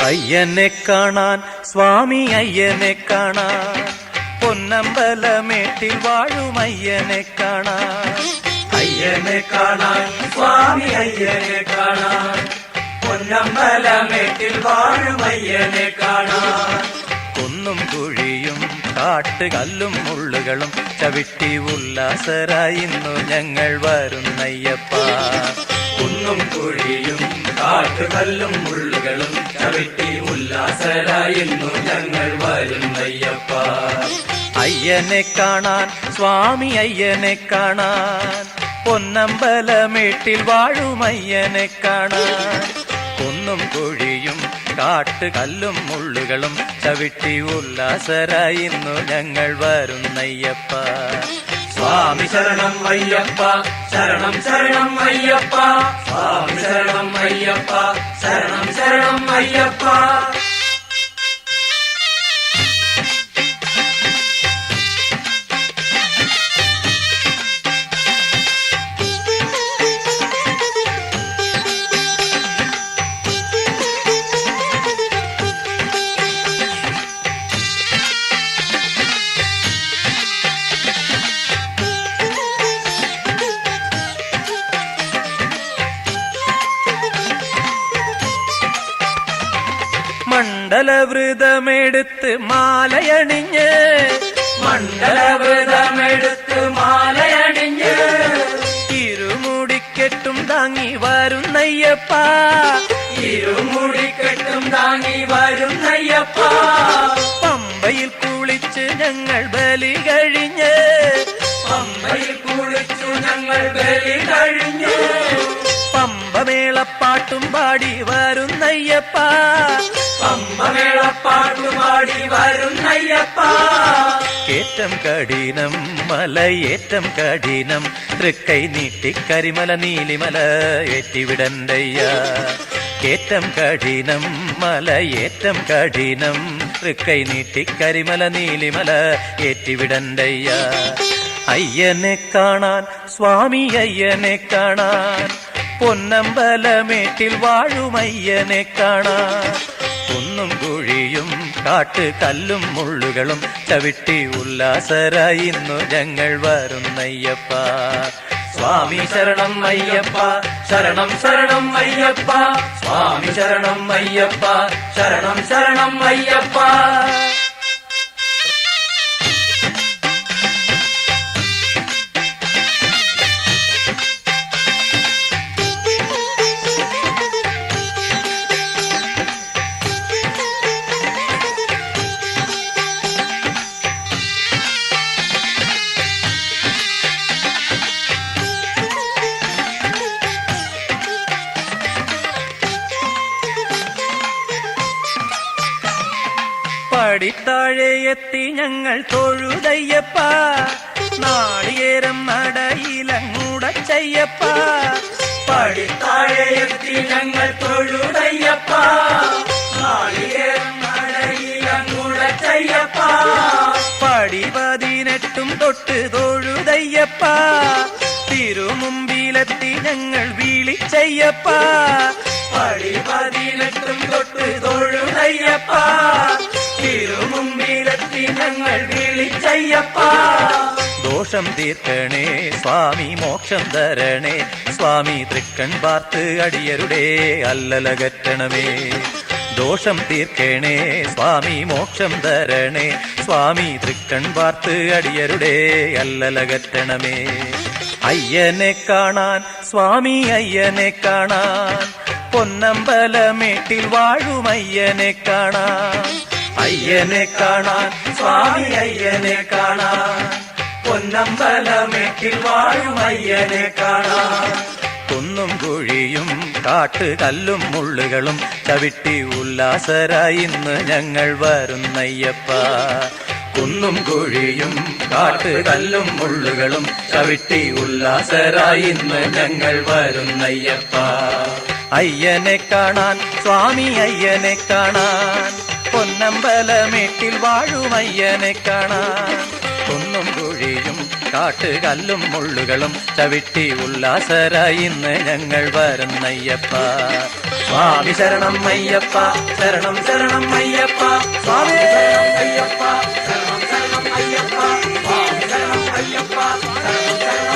അയ്യനെ കാണാൻ സ്വാമി അയ്യനെ കാണാൻ പൊന്നമ്പലമേട്ടിൽ വാഴും അയ്യനെ കാണാൻ. അയ്യനെ കാണാൻ സ്വാമി അയ്യനെ കാണാൻ പൊന്നമ്പലമേട്ടിൽ വാഴും അയ്യനെ കാണാൻ. കുന്നും കുഴിയും കാട്ടുകല്ലും മുള്ളുകളും ചവിട്ടി ഉല്ലാസരായി ഇന്നു ഞങ്ങൾ വരുന്നയ്യപ്പ. കുന്നും കുഴിയും കാട്ടുകല്ലും മുള്ളുകളും ചവിട്ടി ഉല്ലാസരായി ഇന്നു ഞങ്ങൾ വരുന്നയ്യപ്പ. അയ്യനെ കാണാൻ സ്വാമി അയ്യനെ കാണാൻ പൊന്നമ്പലമേട്ടിൽ വാഴും അയ്യനെ കാണാൻ. കുന്നും കുഴിയും കാട്ടുകല്ലും മുള്ളുകളും ചവിട്ടി ഉല്ലാസരായി ഇന്നു ഞങ്ങൾ വരുന്നയ്യപ്പ. സ്വാമി ശരണം അയ്യപ്പ ശരണം ശരണം അയ്യപ്പ. സ്വാമി ശരണം അയ്യപ്പ ശരണം ശരണം അയ്യപ്പ. മണ്ഡലവൃതമെടുത്ത് മാലയണിഞ്ഞ് മണ്ഡലവൃതമെടുത്ത് മാലയണിഞ്ഞ് ഇരുമുടിക്കെട്ടും താങ്ങി വരുന്നയ്യപ്പ. ഇരുമുടിക്കെട്ടും താങ്ങി വരുന്നയ്യപ്പ. പമ്പയിൽ കുളിച്ച് ഞങ്ങൾ ബലി കഴിഞ്ഞ് പമ്പയിൽ കുളിച്ചു ഞങ്ങൾ ബലി കഴിഞ്ഞു. പമ്പമേളപ്പാട്ടും പാടി വരുന്നയ്യപ്പ. പമ്പമേളപ്പാട്ടുപാടി വരുന്നയ്യപ്പ. ഏറ്റം കഠിനം മലയേറ്റം കഠിനം തൃക്കൈ നീട്ടി കരിമല നീലിമല ഏറ്റിവിടണ്ടയ്യ. ഏറ്റം കഠിനം മലയേറ്റം കഠിനം തൃക്കൈ നീട്ടി കരിമല നീലിമല ഏറ്റിവിടണ്ടയ്യ. അയ്യനെ കാണാൻ സ്വാമി അയ്യനെ കാണാൻ പൊന്നമ്പലമേട്ടിൽ വാഴും അയ്യനെ കാണാൻ. കുന്നും കുഴിയും കാട്ടുകല്ലും മുള്ളുകളും ചവിട്ടി ഉല്ലാസരായി ഇന്നു ഞങ്ങൾ വരുന്നയ്യപ്പ. സ്വാമി ശരണം അയ്യപ്പ ശരണം ശരണം അയ്യപ്പ. സ്വാമി ശരണം അയ്യപ്പ ശരണം ശരണം അയ്യപ്പ. പടിത്താഴെ എത്തി ഞങ്ങൾ തൊഴുതയ്യപ്പ. നാളികേരം നടയിലങ്ങൂടച്ചയ്യപ്പ. പടിത്താഴെ എത്തി ഞങ്ങൾ തൊഴുതയ്യപ്പ. നാളികേരം നടയിലങ്ങൂടച്ചയ്യപ്പ. പടി 18 തൊട്ട് തൊഴുതയ്യപ്പ. തിരുമുമ്പിലെത്തി ഞങ്ങൾ വിളിച്ചയ്യപ്പ. പടി 18 തൊട്ട് തൊഴുതയ്യപ്പ. തിരുമുമ്പിലെത്തി ഞങ്ങൾ വിളിച്ചയ്യപ്പ. ദോഷം തീർക്കണേ സ്വാമി മോക്ഷം തരണേ സ്വാമി തൃക്കൺ പാർത്ത് അടിയരുടെ അല്ലലകറ്റണമേ. ദോഷം തീർക്കണേ സ്വാമി മോക്ഷം തരണേ സ്വാമി തൃക്കൺ പാർത്ത് അടിയരുടെ അല്ലലകറ്റണമേ. അയ്യനെ കാണാൻ സ്വാമി അയ്യനെ കാണാൻ പൊന്നമ്പലമേട്ടിൽ വാഴും അയ്യനെ കാണാൻ. അയ്യനെ കാണാൻ സ്വാമി അയ്യനെ കാണാൻ പൊന്നമ്പലമേട്ടിൽ വാഴും അയ്യനെ കാണാൻ. കുന്നും കുഴിയും കാട്ടുകല്ലും മുള്ളുകളും ചവിട്ടി ഉല്ലാസരായി ഇന്ന് ഞങ്ങൾ വരുന്നയ്യപ്പ. കുന്നും കുഴിയും കാട്ടുകല്ലും മുള്ളുകളും ചവിട്ടി ഉല്ലാസരായി ഇന്ന് ഞങ്ങൾ വരുന്നയ്യപ്പ. അയ്യനെ കാണാൻ സ്വാമി അയ്യനെ കാണാൻ പൊന്നമ്പലമേട്ടിൽ വാഴും അയ്യനെ കാണാൻ. കുന്നും കുഴിയും കാട്ടുകല്ലും മുള്ളുകളും ചവിട്ടി ഉല്ലാസരായി ഇന്ന് ഞങ്ങൾ വരുന്നയ്യപ്പ. സ്വാമി ശരണം അയ്യപ്പ, ശരണം ശരണം അയ്യപ്പ, സ്വാമി ശരണം അയ്യപ്പ, ശരണം ശരണം അയ്യപ്പ, സ്വാമി ശരണം അയ്യപ്പ, ശരണം ശരണം